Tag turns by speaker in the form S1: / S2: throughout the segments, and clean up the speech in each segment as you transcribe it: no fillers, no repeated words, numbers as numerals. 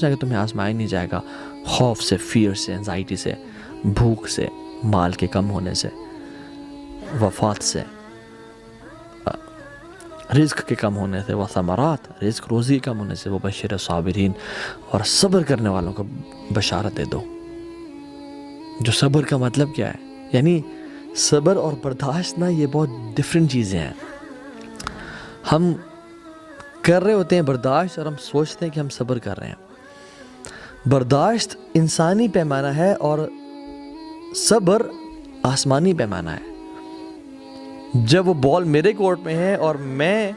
S1: کہ تمہیں آزمایا نہیں جائے گا خوف سے، فیئر سے، انزائٹی سے، بھوک سے، مال کے کم ہونے سے، وفات سے، رزق کے کم ہونے سے، وثمرات، رزق روزی کم ہونے سے، وبشر صابرین، اور صبر کرنے والوں کو بشارت دے دو۔ جو صبر کا مطلب کیا ہے؟ یعنی صبر اور برداشت نا، یہ بہت ڈفرینٹ چیزیں ہیں۔ ہم کر رہے ہوتے ہیں برداشت اور ہم سوچتے ہیں کہ ہم صبر کر رہے ہیں۔ برداشت انسانی پیمانہ ہے اور صبر آسمانی پیمانہ ہے۔ جب وہ بال میرے کورٹ میں ہے اور میں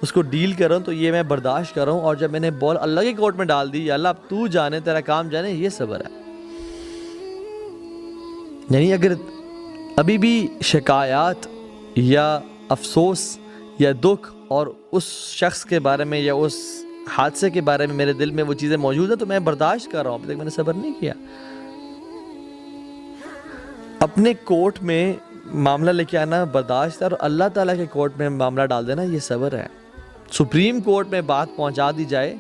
S1: اس کو ڈیل کر رہا ہوں تو یہ میں برداشت کر رہا ہوں، اور جب میں نے بال اللہ کے کورٹ میں ڈال دی، یا اللہ اب تو جانے، تیرا کام جانے، یہ صبر ہے۔ یعنی اگر ابھی بھی شکایات یا افسوس یا دکھ اور اس شخص کے بارے میں یا اس حادثے کے بارے میں میرے دل میں وہ چیزیں موجود ہیں تو میں برداشت کر رہا ہوں، ابھی تک میں نے صبر نہیں کیا۔ اپنے کورٹ میں معاملہ لے کے آنا برداشت ہے، اور اللہ تعالیٰ کے کورٹ میں معاملہ ڈال دینا یہ صبر ہے۔ سپریم کورٹ میں بات پہنچا دی جائے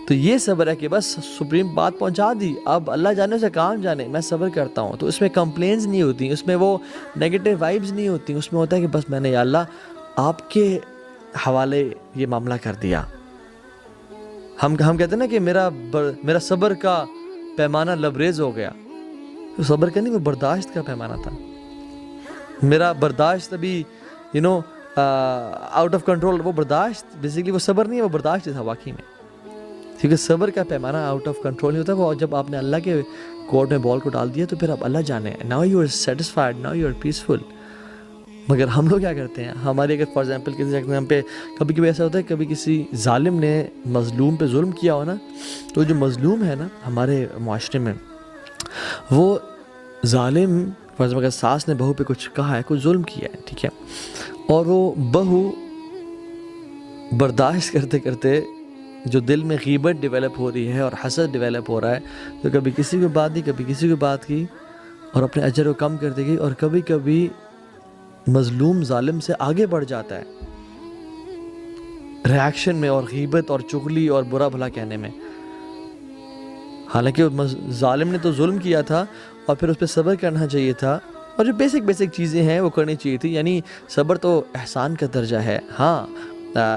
S1: تو یہ صبر ہے کہ بس سپریم بات پہنچا دی، اب اللہ جانے سے کام جانے، میں صبر کرتا ہوں۔ تو اس میں کمپلینز نہیں ہوتی، اس میں وہ نیگیٹو وائبز نہیں ہوتی، اس میں ہوتا ہے کہ بس میں نے یا اللہ آپ کے حوالے یہ معاملہ کر دیا۔ ہم کہتے ہیں نا کہ میرا صبر کا پیمانہ لبریز ہو گیا، تو صبر کا نہیں، وہ برداشت کا پیمانہ تھا۔ میرا برداشت ابھی آؤٹ آف کنٹرول، وہ برداشت بیسیکلی وہ صبر نہیں ہے، وہ برداشت تھا واقعی میں، کیونکہ صبر کا پیمانہ آؤٹ آف کنٹرول نہیں ہوتا۔ وہ جب آپ نے اللہ کے کورٹ میں بال کو ڈال دیا تو پھر اب اللہ جانے، now you are satisfied, now you are peaceful. مگر ہم لوگ کیا کرتے ہیں، ہماری اگر فار ایگزامپل کسی ایگزام پہ کبھی ایسا ہوتا ہے، کبھی کسی ظالم نے مظلوم پہ ظلم کیا ہو نا، تو جو مظلوم ہے نا ہمارے معاشرے میں، وہ ظالم فرض اگر ساس نے بہو پہ کچھ کہا ہے، کچھ ظلم کیا ہے، ٹھیک ہے، اور وہ بہو برداشت کرتے کرتے جو دل میں غیبت ڈیولپ ہو رہی ہے اور حسد ڈیولپ ہو رہا ہے، تو کبھی کسی کو بات دی، کبھی کسی کو بات کی، اور اپنے اجر کو کم کرتے گئی، اور کبھی کبھی مظلوم ظالم سے آگے بڑھ جاتا ہے ریاکشن میں، اور غیبت اور چغلی اور برا بھلا کہنے میں۔ حالانکہ ظالم نے تو ظلم کیا تھا اور پھر اس پہ صبر کرنا چاہیے تھا، اور جو بیسک چیزیں ہیں وہ کرنی چاہیے تھی۔ یعنی صبر تو احسان کا درجہ ہے۔ ہاں،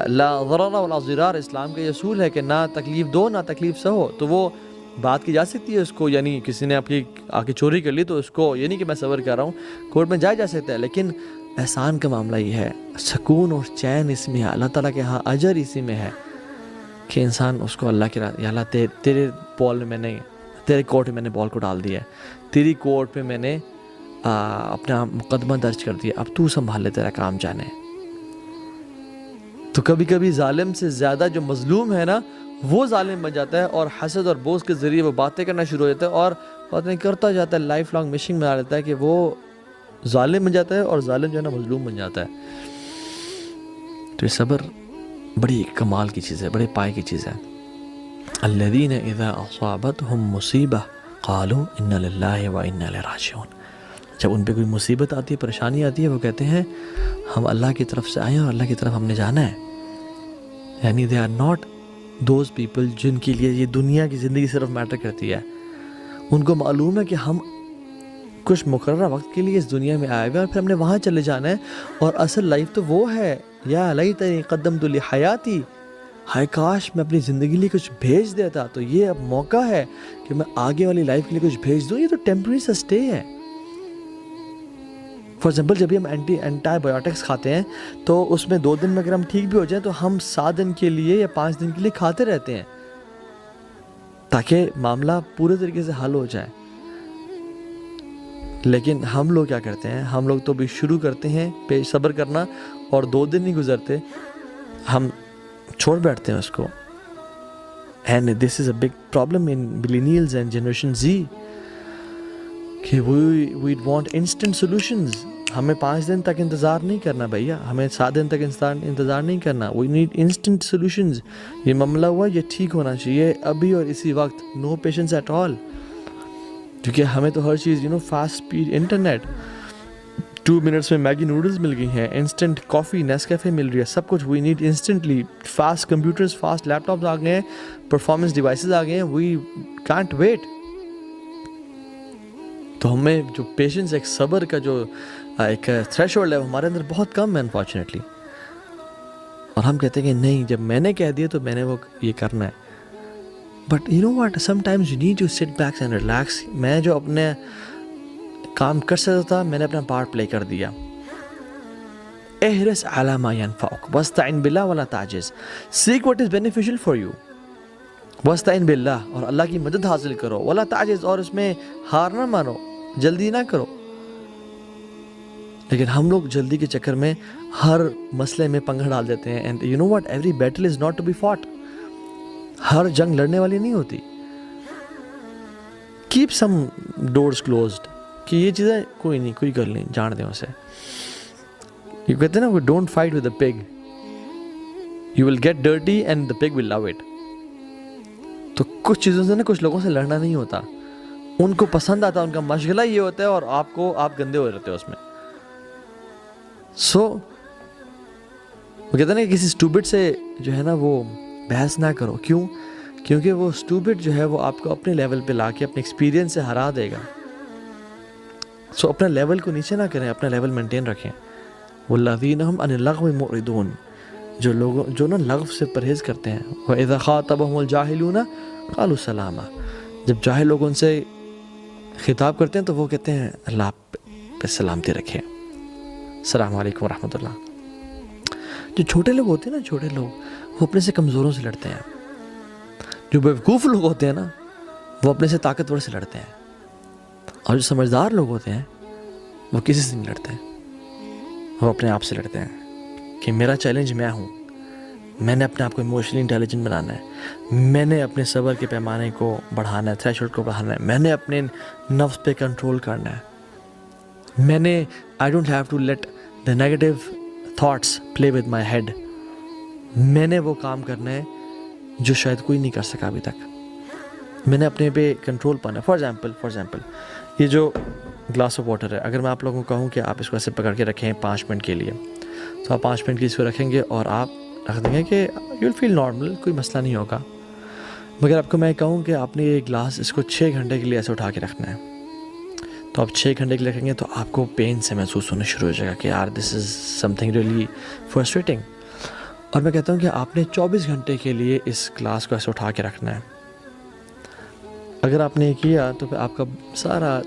S1: لا ضرر ولا ضرار، اسلام کا یہ اصول ہے کہ نہ تکلیف دو نہ تکلیف سہو، تو وہ بات کی جا سکتی ہے اس کو، یعنی کسی نے آپ کی آ کے چوری کر لی تو اس کو یہ نہیں کہ میں صبر کر رہا ہوں، کورٹ میں جایا جا سکتا ہے، لیکن احسان کا معاملہ یہ ہے، سکون اور چین اس میں ہے، اللہ تعالیٰ کے ہاں اجر اسی میں ہے کہ انسان اس کو اللہ کے یا اللہ تیرے بال میں نے، تیرے کورٹ میں میں نے بال کو ڈال دیا ہے، تیری کورٹ میں میں نے اپنا مقدمہ درج کر دیا، اب تو سنبھال لے، تیرا کام جانے۔ تو کبھی کبھی ظالم سے زیادہ جو مظلوم ہے نا، وہ ظالم بن جاتا ہے، اور حسد اور بغض کے ذریعے وہ باتیں کرنا شروع ہو جاتا ہے، اور باتیں کرتا جاتا ہے، لائف لانگ مشنگ بنا لیتا ہے کہ وہ ظالم بن جاتا ہے، اور ظالم جو ہے نا مظلوم بن جاتا ہے۔ تو یہ صبر بڑی کمال کی چیز ہے، بڑے پائے کی چیز ہے۔ الذین اذا اصابتهم مصیبہ قالوا ان للہ وانا الیہ راجعون۔ جب ان پہ کوئی مصیبت آتی ہے، پریشانی آتی ہے، وہ کہتے ہیں ہم اللہ کی طرف سے آئے ہیں اور اللہ کی طرف ہم نے جانا ہے۔ یعنی they are not those people جن کے لیے یہ دنیا کی زندگی صرف میٹر کرتی ہے۔ ان کو معلوم ہے کہ ہم کچھ مقررہ وقت کے لیے اس دنیا میں آئے ہوئے ہیں، اور پھر ہم نے وہاں چلے جانا ہے، اور اصل لائف تو وہ ہے، یا لیتنی قدمت لحیاتی، ہائے کاش میں اپنی زندگی لیے کچھ بھیج دیتا، تو یہ اب موقع ہے کہ میں آگے والی لائف کے لیے کچھ بھیج دوں۔ یہ تو ٹیمپرری سا اسٹے ہے۔ فار ایگزامپل جب بھی ہم اینٹی بایوٹکس کھاتے ہیں تو اس میں 2 دن میں اگر ہم ٹھیک بھی ہو جائیں تو ہم 7 دن کے لیے یا 5 دن کے لیے کھاتے رہتے ہیں تاکہ معاملہ پورے طریقے سے حل ہو جائے۔ لیکن ہم لوگ کیا کرتے ہیں، ہم لوگ تو بھی شروع کرتے ہیں صبر کرنا، اور 2 دن نہیں گزرتے ہم چھوڑ بیٹھتے ہیں اس کو۔ And this is a big problem in millennials and generation Z کہ وی وانٹ انسٹنٹ سولوشنز۔ ہمیں 5 دن تک انتظار نہیں کرنا بھیا، ہمیں 7 دن تک انتظار نہیں کرنا، وی نیڈ انسٹنٹ سولوشنز۔ یہ معاملہ ہوا، یہ ٹھیک ہونا چاہیے ابھی اور اسی وقت، نو پیشنس ایٹ آل، کیونکہ ہمیں تو ہر چیز فاسٹ اسپیڈ انٹرنیٹ 2 منٹس میں میگی نوڈلز مل گئی ہیں, انسٹنٹ کافی نیسکیفے مل رہی ہے, سب کچھ we need instantly, fast computers, fast laptops آ گئے ہیں, پرفارمنس ڈیوائسز آ گئے ہیں, وی کانٹ ویٹ. تو ہمیں جو پیشنس, ایک صبر کا جو ایک تھریش ہولڈ ہے, وہ ہمارے اندر بہت کم ہے انفارچونیٹلی. اور ہم کہتے ہیں کہ نہیں, جب میں نے کہہ دیا تو میں نے وہ یہ کرنا ہے. But you know what, sometimes you need to sit back and relax. میں جو اپنے کام کر سکتا تھا, میں نے اپنا پارٹ پلے کر دیا. احرص علی ما ینفعک واستعن باللہ ولا تعجز. Seek what is beneficial for you, واستعن باللہ, اور اللہ کی مدد حاصل کرو, ولا تعجز, اور اس میں ہار نہ مانو, جلدی نہ کرو. لیکن ہم لوگ جلدی کے چکر میں ہر مسئلے میں پنگا ڈال دیتے ہیں. And you know what, every battle is not to be fought. ہر جنگ لڑنے والی نہیں ہوتی. کیپ سم ڈورز کلوزڈ, کہ یہ چیزیں کوئی نہیں, کوئی کر لیں, جان دیں اسے. یہ کہتے ہیں نا, don't fight with a pig, you will get dirty and the pig will love it. تو کچھ چیزوں سے نا, کچھ لوگوں سے لڑنا نہیں ہوتا, ان کو پسند آتا, ان کا مشغلہ یہ ہوتا ہے, اور آپ گندے ہو رہتے ہو اس میں. سو وہ کہتے ہیں نا, کسی اسٹوبٹ سے جو ہے نا وہ بحث نہ کرو. کیوں؟ کیونکہ وہ اسٹوبٹ جو ہے وہ آپ کو اپنے لیول پہ لا کے اپنے ایکسپیرینس سے ہرا دے گا. سو اپنا لیول کو نیچے نہ کریں, اپنا لیول مینٹین رکھیں. والذین هم عن اللغو معرضون, جو نا لغو سے پرہیز کرتے ہیں. وَإِذَا خَاطَبَهُمُ الْجَاهِلُونَ قَالُوا سَلَامًا, جب جاہل لوگ ان سے خطاب کرتے ہیں تو وہ کہتے ہیں اللہ پہ سلامتی رکھیں, السلام علیکم ورحمۃ اللہ. جو چھوٹے لوگ ہوتے ہیں نا, چھوٹے لوگ, وہ اپنے سے کمزوروں سے لڑتے ہیں. جو بیوقوف لوگ ہوتے ہیں نا, وہ اپنے سے طاقتور سے لڑتے ہیں. اور جو سمجھدار لوگ ہوتے ہیں وہ کسی سے نہیں لڑتے ہیں, وہ اپنے آپ سے لڑتے ہیں کہ میرا چیلنج میں ہوں, میں نے اپنے آپ کو ایموشنلی انٹیلیجنٹ بنانا ہے, میں نے اپنے صبر کے پیمانے کو بڑھانا ہے, تھریش ہولڈ کو بڑھانا ہے, میں نے اپنے نفس پہ کنٹرول کرنا ہے, میں نے I don't have to let the negative thoughts play with my head. میں نے وہ کام کرنا ہے جو شاید کوئی نہیں کر سکا ابھی تک. میں نے اپنے پہ کنٹرول پانا ہے. فار ایگزامپل یہ جو گلاس آف واٹر ہے, اگر میں آپ لوگوں کو کہوں کہ آپ اس کو ایسے پکڑ کے رکھیں 5 منٹ کے لیے, تو آپ 5 منٹ کے اس کو رکھیں گے اور آپ رکھ دیں گے کہ یو ول فیل نارمل, کوئی مسئلہ نہیں ہوگا. مگر آپ کو میں کہوں کہ آپ نے یہ گلاس اس کو 6 گھنٹے کے لیے ایسے اٹھا کے رکھنا ہے, تو آپ 6 گھنٹے کے لیے رکھیں گے تو آپ کو پین سے محسوس ہونا شروع ہو جائے گا کہ یار دس از سم تھنگ ریئلی فرسٹریٹنگ. اور میں کہتا ہوں کہ آپ نے 24 گھنٹے کے لیے اس گلاس کو ایسے اٹھا کے رکھنا ہے. اگر آپ نے یہ کیا تو پھر آپ کا سارا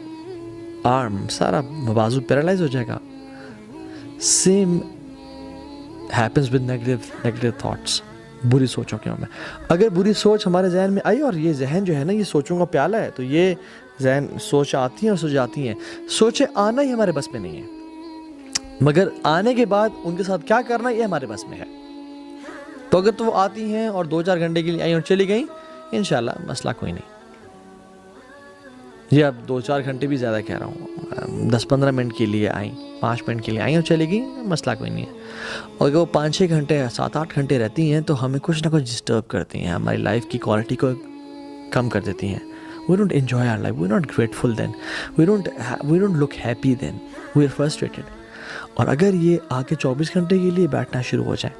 S1: آرم, سارا بازو پیرالائز ہو جائے گا. Same happens with negative thoughts, بری سوچوں کے میں. اگر بری سوچ ہمارے ذہن میں آئی, اور یہ ذہن جو ہے نا یہ سوچوں کا پیالہ ہے, تو یہ ذہن سوچ آتی ہیں اور سوچ جاتی ہیں. سوچیں آنا ہی ہمارے بس میں نہیں ہے, مگر آنے کے بعد ان کے ساتھ کیا کرنا یہ ہمارے بس میں ہے. تو اگر تو وہ آتی ہیں اور 2-4 گھنٹے کے لیے آئیں اور چلی گئیں, انشاءاللہ مسئلہ کوئی نہیں. یہ اب 2-4 گھنٹے بھی زیادہ کہہ رہا ہوں, 10-15 منٹ کے لیے آئیں, 5 منٹ کے لیے آئیں اور چلی گئیں, مسئلہ کوئی نہیں ہے. اور اگر وہ 5-6 گھنٹے 7-8 گھنٹے رہتی ہیں تو ہمیں کچھ نہ کچھ ڈسٹرب کرتی ہیں, ہماری لائف کی کوالٹی کو کم کر دیتی ہیں. We don't enjoy our life, we're not grateful then, we don't look happy then, we're frustrated. اور اگر یہ آ کے 24 گھنٹے کے لیے بیٹھنا شروع ہو جائیں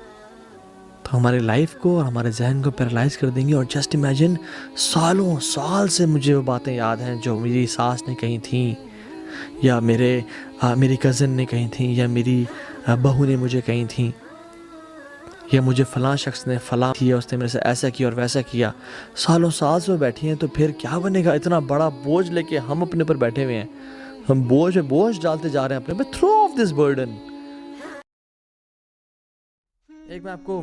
S1: تو ہمارے لائف کو اور ہمارے ذہن کو پیرالائز کر دیں گے. اور جسٹ امیجن, سالوں سال سے مجھے وہ باتیں یاد ہیں جو میری ساس نے کہی تھیں, یا میری کزن نے کہی تھیں, یا میری بہو نے مجھے کہی تھیں, یا مجھے فلاں شخص نے فلاں کیا, اس نے میرے سے ایسا کیا اور ویسا کیا. سالوں سال سے وہ بیٹھی ہیں, تو پھر کیا بنے گا؟ اتنا بڑا بوجھ لے کے ہم اپنے پر بیٹھے ہوئے ہیں, ہم بوجھ پہ بوجھ ڈالتے جا رہے ہیں اپنے پہ. Through of this burden. ایک میں آپ کو